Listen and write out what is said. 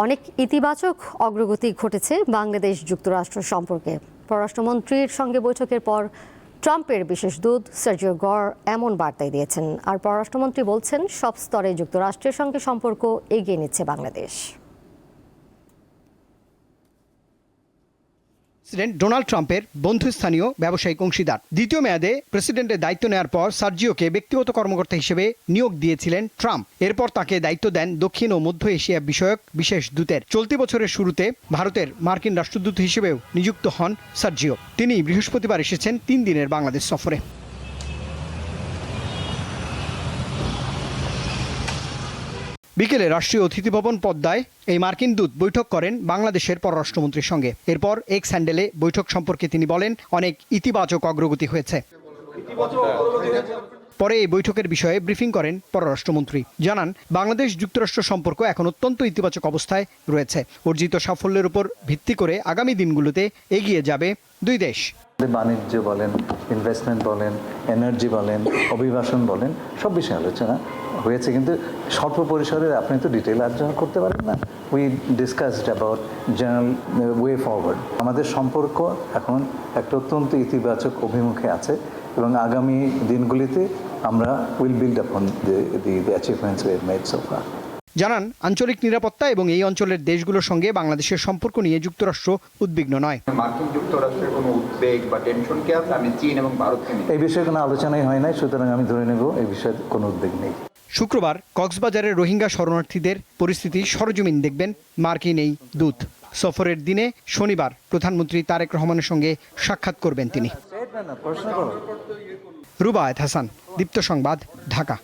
অনেক ইতিবাচক অগ্রগতি ঘটেছে বাংলাদেশ যুক্তরাষ্ট্র সম্পর্কে। পররাষ্ট্রমন্ত্রীর সঙ্গে বৈঠকের পর ট্রাম্পের বিশেষ দূত সার্জিও গর এমন বার্তাই দিয়েছেন। আর পররাষ্ট্রমন্ত্রী বলছেন, সব স্তরে যুক্তরাষ্ট্রের সঙ্গে সম্পর্ক এগিয়ে নিচ্ছে বাংলাদেশ। প্রেসিডেন্ট ডোনাল্ড ট্রাম্পের বন্ধুস্থানীয় ব্যবসায়িক অংশীদার। দ্বিতীয় মেয়াদে প্রেসিডেন্টের দায়িত্ব নেওয়ার পর সার্জিওকে ব্যক্তিগত কর্মকর্তা হিসেবে নিয়োগ দিয়েছিলেন ট্রাম্প। এরপর তাকে দায়িত্ব দেন দক্ষিণ ও মধ্য এশিয়া বিষয়ক বিশেষ দূতের। চলতি বছরের শুরুতে ভারতের মার্কিন রাষ্ট্রদূত হিসেবেও নিযুক্ত হন সার্জিও। তিনি বৃহস্পতিবার এসেছেন 3 দিনের বাংলাদেশ সফরে। বিকেলে রাষ্ট্রীয় অতিথি ভবন পদ্মায় এই মার্কিন দূত বৈঠক করেন বাংলাদেশের পররাষ্ট্রমন্ত্রীর সঙ্গে। এরপর এক্স হ্যান্ডেলে বৈঠক সম্পর্কে তিনি বলেন, অনেক ইতিবাচক অগ্রগতি হয়েছে। পরে এই বৈঠকের বিষয়ে ব্রিফিং করেন পররাষ্ট্রমন্ত্রী। জানান, বাংলাদেশ যুক্তরাষ্ট্র সম্পর্ক এখন অত্যন্ত ইতিবাচক অবস্থায় রয়েছে। অর্জিত সাফল্যের উপর ভিত্তি করে আগামী দিনগুলোতে এগিয়ে যাবে দুই দেশ। বাণিজ্য বলেন, ইনভেস্টমেন্ট বলেন, এনার্জি বলেন, অভিবাসন বলেন, সব বিষয়ে আলোচনা হয়েছে। কিন্তু স্বল্প পরিসরে আপনি তো ডিটেইল আলোচনা করতে পারেন না। We discussed about general way forward. আমাদের সম্পর্ক এখন একটা অত্যন্ত ইতিবাচক অভিমুখে আছে এবং আগামী দিনগুলিতে আমরা will build upon the achievements we have made so far. জানান, আঞ্চলিক নিরাপত্তা এবং এই অঞ্চলের দেশগুলোর সঙ্গে বাংলাদেশের সম্পর্ক নিয়ে যুক্তরাষ্ট্র উদ্বিগ্ন নয়। মার্কিন যুক্তরাষ্ট্রের কোনো উদ্বেগ বা টেনশন কি আছে? আমি চীন এবং ভারতকে নিয়ে এই বিষয়ে কোনো আলোচনাই হয় নাই, সুতরাং আমি ধরে নেব এই বিষয়ে কোনো উদ্বেগ নেই। শুক্রবার কক্সবাজারের রোহিঙ্গা শরণার্থীদের পরিস্থিতি সরজমিন দেখবেন মার্কিন এই দূত। সফরের দিনে শনিবার প্রধানমন্ত্রী তারেক রহমানের সঙ্গে সাক্ষাৎ করবেন তিনি। রুবায়েত হাসান, দীপ্ত সংবাদ, ঢাকা।